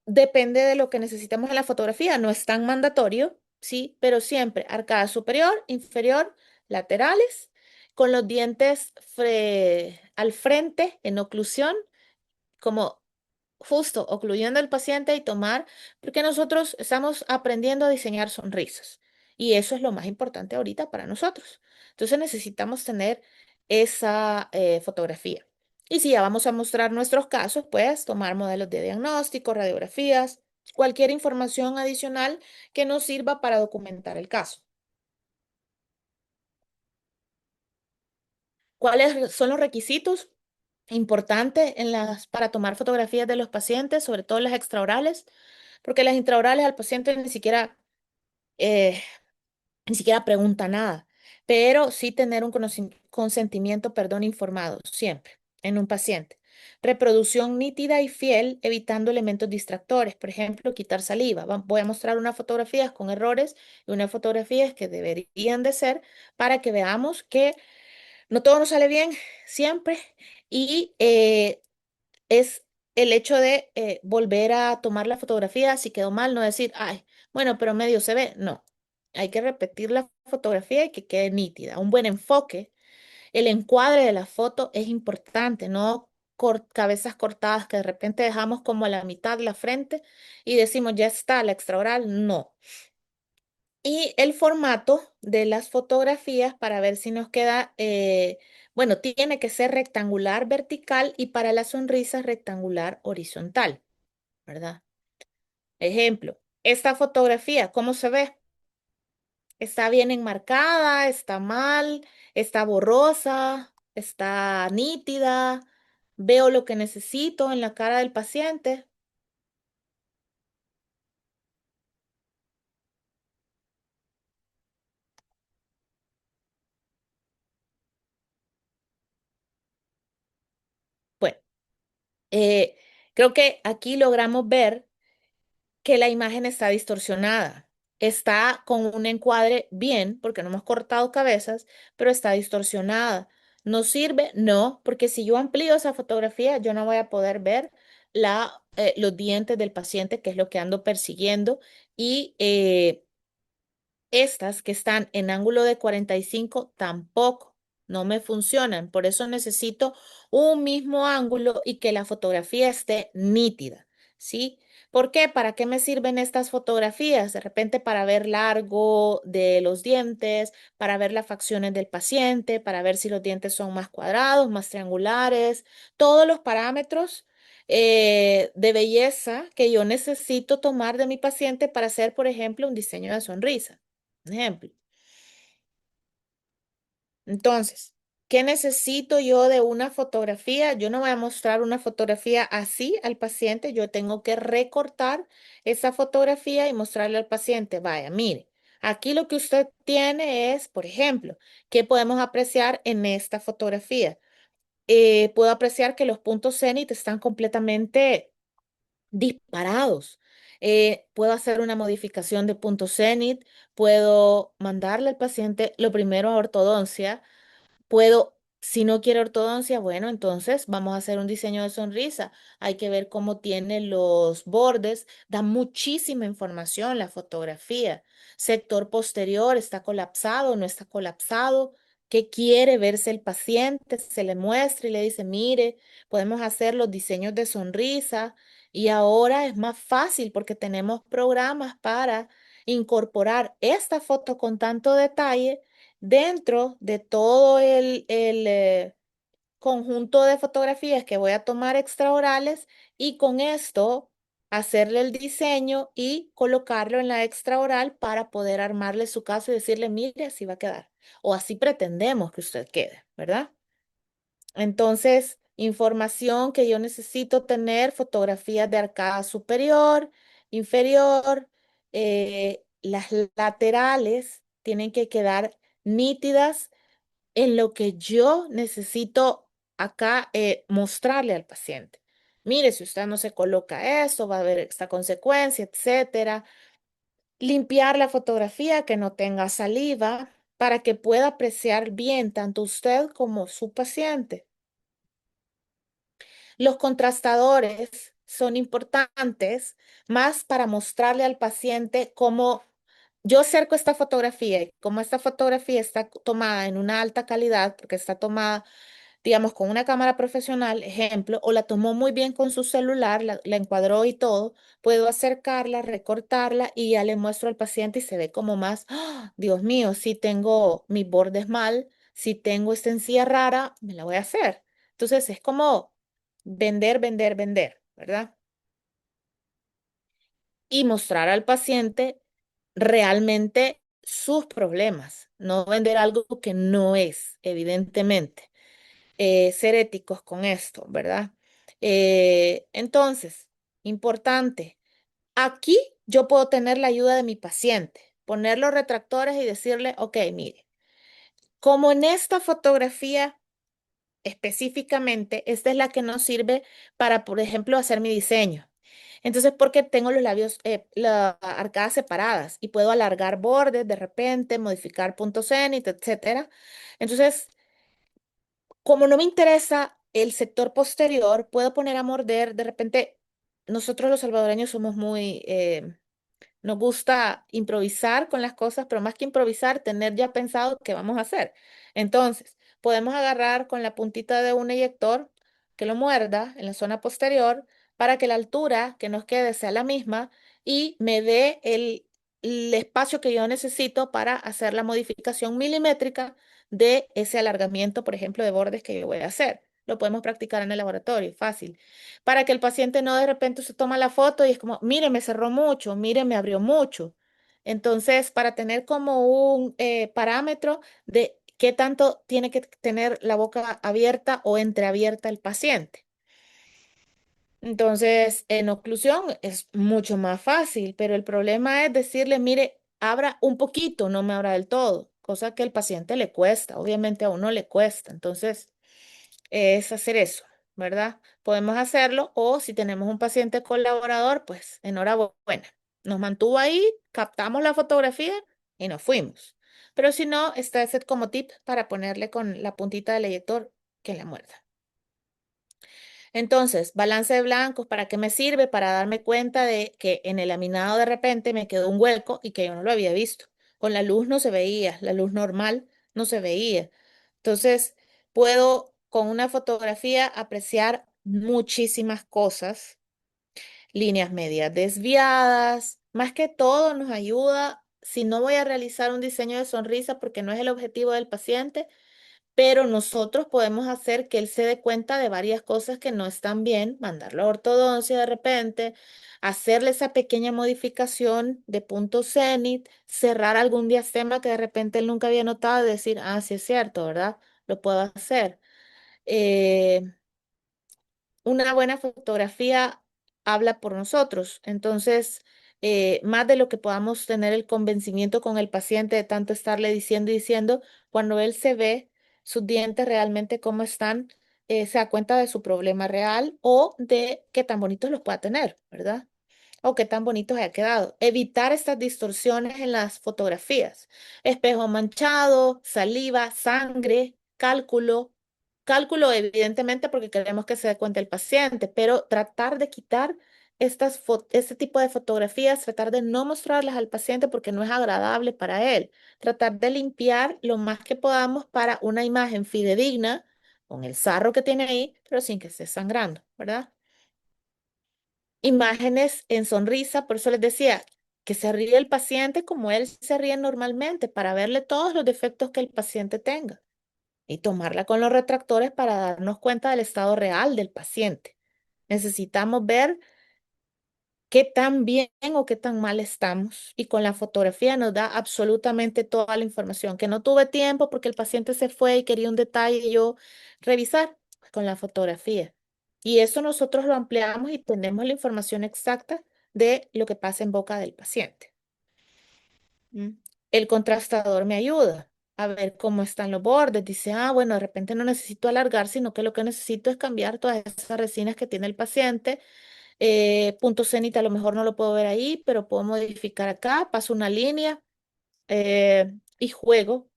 depende de lo que necesitamos en la fotografía, no es tan mandatorio, sí, pero siempre arcada superior, inferior, laterales, con los dientes al frente en oclusión, como justo ocluyendo al paciente y tomar, porque nosotros estamos aprendiendo a diseñar sonrisas y eso es lo más importante ahorita para nosotros. Entonces necesitamos tener esa fotografía. Y si ya vamos a mostrar nuestros casos, pues tomar modelos de diagnóstico, radiografías, cualquier información adicional que nos sirva para documentar el caso. ¿Cuáles son los requisitos importantes para tomar fotografías de los pacientes, sobre todo las extraorales? Porque las intraorales al paciente eh, ni siquiera pregunta nada, pero sí tener un consentimiento, perdón, informado, siempre, en un paciente. Reproducción nítida y fiel, evitando elementos distractores, por ejemplo, quitar saliva. Voy a mostrar unas fotografías con errores y unas fotografías que deberían de ser para que veamos que No todo nos sale bien siempre y es el hecho de volver a tomar la fotografía, si quedó mal, no decir, ay, bueno, pero medio se ve. No, hay que repetir la fotografía y que quede nítida. Un buen enfoque, el encuadre de la foto es importante, no cabezas cortadas que de repente dejamos como a la mitad la frente y decimos, ya está, la extraoral. No. Y el formato de las fotografías para ver si nos queda, bueno, tiene que ser rectangular vertical y para la sonrisa rectangular horizontal, ¿verdad? Ejemplo, esta fotografía, ¿cómo se ve? ¿Está bien enmarcada? ¿Está mal? ¿Está borrosa? ¿Está nítida? ¿Veo lo que necesito en la cara del paciente? Bueno, eh, creo que aquí logramos ver que la imagen está distorsionada. Está con un encuadre bien, porque no hemos cortado cabezas, pero está distorsionada. ¿No sirve? No, porque si yo amplío esa fotografía, yo no voy a poder ver los dientes del paciente, que es lo que ando persiguiendo, y estas que están en ángulo de 45 tampoco, no me funcionan. Por eso necesito un mismo ángulo y que la fotografía esté nítida, ¿sí? ¿Por qué? ¿Para qué me sirven estas fotografías? De repente para ver largo de los dientes, para ver las facciones del paciente, para ver si los dientes son más cuadrados, más triangulares, todos los parámetros de belleza que yo necesito tomar de mi paciente para hacer, por ejemplo, un diseño de sonrisa. Un ejemplo. Entonces, ¿qué necesito yo de una fotografía? Yo no voy a mostrar una fotografía así al paciente, yo tengo que recortar esa fotografía y mostrarle al paciente, vaya, mire, aquí lo que usted tiene es, por ejemplo, ¿qué podemos apreciar en esta fotografía? Puedo apreciar que los puntos cenit están completamente disparados. Puedo hacer una modificación de punto cenit, puedo mandarle al paciente lo primero a ortodoncia. Puedo, si no quiere ortodoncia, bueno, entonces vamos a hacer un diseño de sonrisa. Hay que ver cómo tiene los bordes. Da muchísima información la fotografía. Sector posterior, ¿está colapsado o no está colapsado? ¿Qué quiere verse el paciente? Se le muestra y le dice, mire, podemos hacer los diseños de sonrisa. Y ahora es más fácil porque tenemos programas para incorporar esta foto con tanto detalle dentro de todo el conjunto de fotografías que voy a tomar extraorales y con esto hacerle el diseño y colocarlo en la extraoral para poder armarle su caso y decirle, mire, así va a quedar. O así pretendemos que usted quede, ¿verdad? Entonces, información que yo necesito tener, fotografías de arcada superior, inferior, las laterales tienen que quedar nítidas en lo que yo necesito acá mostrarle al paciente. Mire, si usted no se coloca eso, va a haber esta consecuencia, etcétera. Limpiar la fotografía que no tenga saliva para que pueda apreciar bien tanto usted como su paciente. Los contrastadores son importantes más para mostrarle al paciente cómo yo acerco esta fotografía y como esta fotografía está tomada en una alta calidad, porque está tomada, digamos, con una cámara profesional, ejemplo, o la tomó muy bien con su celular, la encuadró y todo, puedo acercarla, recortarla y ya le muestro al paciente y se ve como más, ¡ah! Dios mío, si tengo mis bordes mal, si tengo esta encía rara, me la voy a hacer. Entonces es como vender, vender, vender, ¿verdad? Y mostrar al paciente realmente sus problemas, no vender algo que no es, evidentemente. Ser éticos con esto, ¿verdad? Entonces, importante, aquí yo puedo tener la ayuda de mi paciente, poner los retractores y decirle, ok, mire, como en esta fotografía específicamente, esta es la que nos sirve para, por ejemplo, hacer mi diseño. Entonces, porque tengo los labios, las arcadas separadas y puedo alargar bordes de repente, modificar puntos cenit, etcétera. Entonces, Como no me interesa el sector posterior, puedo poner a morder, de repente, nosotros los salvadoreños somos muy, nos gusta improvisar con las cosas, pero más que improvisar, tener ya pensado qué vamos a hacer. Entonces, podemos agarrar con la puntita de un eyector que lo muerda en la zona posterior para que la altura que nos quede sea la misma y me dé el espacio que yo necesito para hacer la modificación milimétrica de ese alargamiento, por ejemplo, de bordes que yo voy a hacer. Lo podemos practicar en el laboratorio, fácil para que el paciente no de repente se toma la foto y es como, mire, me cerró mucho, mire, me abrió mucho. Entonces, para tener como un parámetro de qué tanto tiene que tener la boca abierta o entreabierta el paciente. Entonces, en oclusión es mucho más fácil, pero el problema es decirle, mire, abra un poquito, no me abra del todo, cosa que al paciente le cuesta, obviamente a uno le cuesta. Entonces, es hacer eso, ¿verdad? Podemos hacerlo o si tenemos un paciente colaborador, pues enhorabuena. Nos mantuvo ahí, captamos la fotografía y nos fuimos. Pero si no, está ese como tip para ponerle con la puntita del eyector que la muerda. Entonces, balance de blancos, ¿para qué me sirve? Para darme cuenta de que en el laminado de repente me quedó un hueco y que yo no lo había visto. Con la luz no se veía, la luz normal no se veía. Entonces, puedo con una fotografía apreciar muchísimas cosas, líneas medias desviadas, más que todo nos ayuda, si no voy a realizar un diseño de sonrisa porque no es el objetivo del paciente, pero nosotros podemos hacer que él se dé cuenta de varias cosas que no están bien, mandarlo a ortodoncia de repente, hacerle esa pequeña modificación de punto cenit, cerrar algún diastema que de repente él nunca había notado y decir, ah, sí es cierto, ¿verdad? Lo puedo hacer. Eh, una buena fotografía habla por nosotros. Entonces, más de lo que podamos tener el convencimiento con el paciente de tanto estarle diciendo y diciendo, cuando él se ve sus dientes realmente cómo están, se da cuenta de su problema real o de qué tan bonitos los pueda tener, ¿verdad? O qué tan bonitos haya quedado. Evitar estas distorsiones en las fotografías. Espejo manchado, saliva, sangre, cálculo. Cálculo, evidentemente, porque queremos que se dé cuenta el paciente, pero tratar de quitar este tipo de fotografías, tratar de no mostrarlas al paciente porque no es agradable para él. Tratar de limpiar lo más que podamos para una imagen fidedigna con el sarro que tiene ahí, pero sin que esté sangrando, ¿verdad? Imágenes en sonrisa, por eso les decía que se ríe el paciente como él se ríe normalmente para verle todos los defectos que el paciente tenga y tomarla con los retractores para darnos cuenta del estado real del paciente. Necesitamos ver qué tan bien o qué tan mal estamos y con la fotografía nos da absolutamente toda la información, que no tuve tiempo porque el paciente se fue y quería un detalle y yo revisar con la fotografía. Y eso nosotros lo ampliamos y tenemos la información exacta de lo que pasa en boca del paciente. ¿Mm? El contrastador me ayuda a ver cómo están los bordes. Dice, ah, bueno, de repente no necesito alargar, sino que lo que necesito es cambiar todas esas resinas que tiene el paciente. Punto cenit a lo mejor no lo puedo ver ahí, pero puedo modificar acá, paso una línea y juego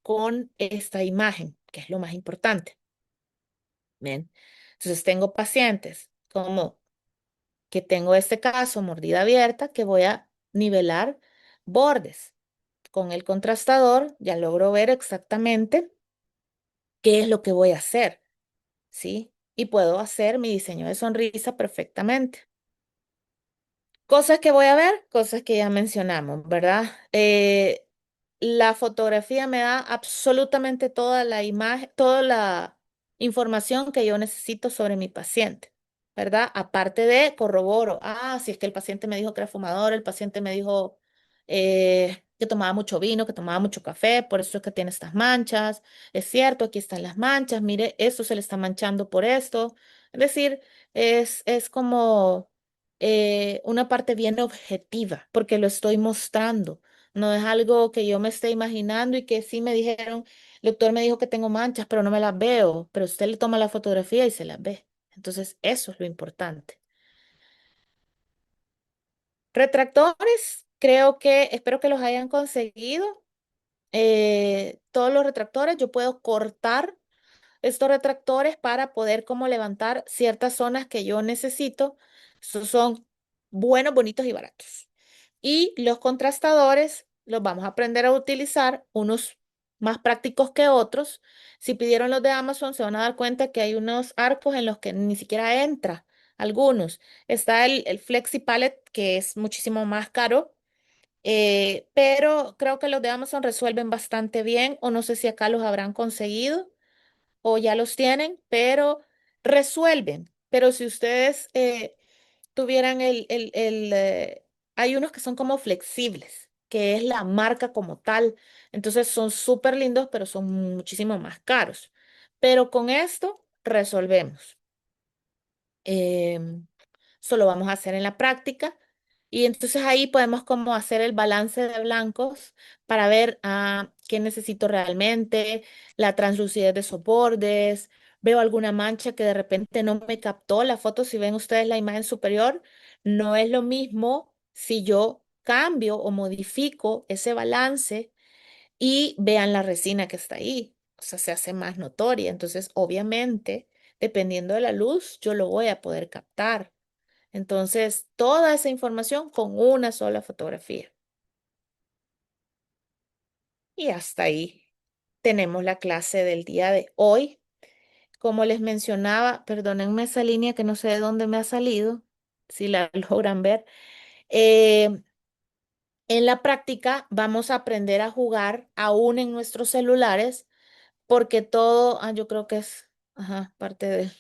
con esta imagen, que es lo más importante. Bien. Entonces tengo pacientes como que tengo este caso, mordida abierta, que voy a nivelar bordes. Con el contrastador ya logro ver exactamente qué es lo que voy a hacer, ¿sí? Y puedo hacer mi diseño de sonrisa perfectamente. Cosas que voy a ver, cosas que ya mencionamos, ¿verdad? La fotografía me da absolutamente toda la imagen, toda la información que yo necesito sobre mi paciente, ¿verdad? Aparte de corroboro, ah, si es que el paciente me dijo que era fumador, el paciente me dijo que tomaba mucho vino, que tomaba mucho café, por eso es que tiene estas manchas. Es cierto, aquí están las manchas, mire, esto se le está manchando por esto. Es decir, es como una parte bien objetiva, porque lo estoy mostrando. No es algo que yo me esté imaginando y que sí me dijeron, el doctor me dijo que tengo manchas, pero no me las veo, pero usted le toma la fotografía y se las ve. Entonces, eso es lo importante. Retractores, creo que, espero que los hayan conseguido. Todos los retractores, yo puedo cortar estos retractores para poder como levantar ciertas zonas que yo necesito. Son buenos, bonitos y baratos. Y los contrastadores los vamos a aprender a utilizar, unos más prácticos que otros. Si pidieron los de Amazon, se van a dar cuenta que hay unos arcos en los que ni siquiera entra algunos. Está el Flexi Palette, que es muchísimo más caro, pero creo que los de Amazon resuelven bastante bien, o no sé si acá los habrán conseguido o ya los tienen, pero resuelven. Pero si ustedes tuvieran hay unos que son como flexibles, que es la marca como tal. Entonces son súper lindos, pero son muchísimo más caros. Pero con esto resolvemos. Solo vamos a hacer en la práctica. Y entonces ahí podemos como hacer el balance de blancos para ver qué necesito realmente, la translucidez de esos bordes, veo alguna mancha que de repente no me captó la foto. Si ven ustedes la imagen superior, no es lo mismo si yo cambio o modifico ese balance y vean la resina que está ahí. O sea, se hace más notoria. Entonces, obviamente, dependiendo de la luz, yo lo voy a poder captar. Entonces, toda esa información con una sola fotografía. Y hasta ahí tenemos la clase del día de hoy. Como les mencionaba, perdónenme esa línea que no sé de dónde me ha salido, si la logran ver. eh, en la práctica vamos a aprender a jugar aún en nuestros celulares, porque todo, yo creo que es, parte de,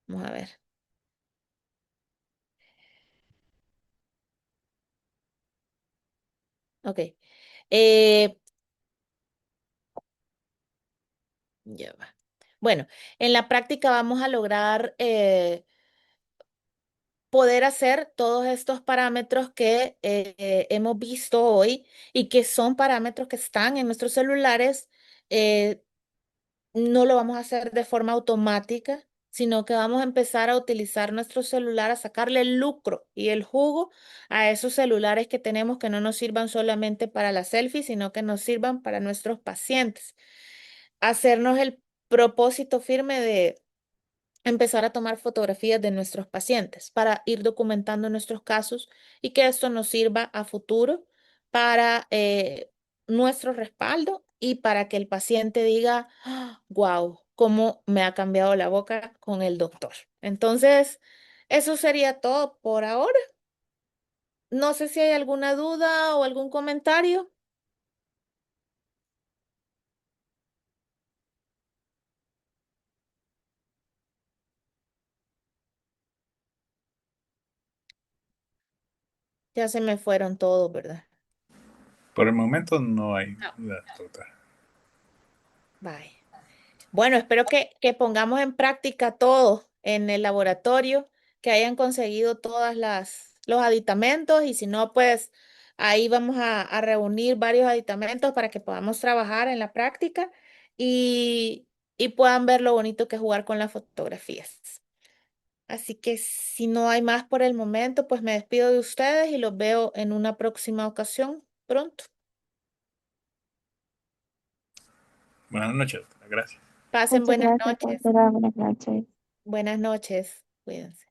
vamos a ver. Ok. Eh, ya va. Bueno, en la práctica vamos a lograr poder hacer todos estos parámetros que hemos visto hoy y que son parámetros que están en nuestros celulares. No lo vamos a hacer de forma automática, sino que vamos a empezar a utilizar nuestro celular, a sacarle el lucro y el jugo a esos celulares que tenemos, que no nos sirvan solamente para la selfie, sino que nos sirvan para nuestros pacientes. Hacernos el propósito firme de empezar a tomar fotografías de nuestros pacientes para ir documentando nuestros casos y que esto nos sirva a futuro para nuestro respaldo y para que el paciente diga, wow, cómo me ha cambiado la boca con el doctor. Entonces, eso sería todo por ahora. No sé si hay alguna duda o algún comentario. Ya se me fueron todos, ¿verdad? Por el momento no hay Ah, dudas, doctor. bye. Bueno, espero que pongamos en práctica todo en el laboratorio, que hayan conseguido todas los aditamentos y si no, pues ahí vamos a reunir varios aditamentos para que podamos trabajar en la práctica y, y puedan ver lo bonito que es jugar con las fotografías. Así que si no hay más por el momento, pues me despido de ustedes y los veo en una próxima ocasión pronto. Buenas noches, doctora. Gracias. Pasen Muchas buenas gracias, noches. doctora. Buenas noches. Buenas noches. Cuídense.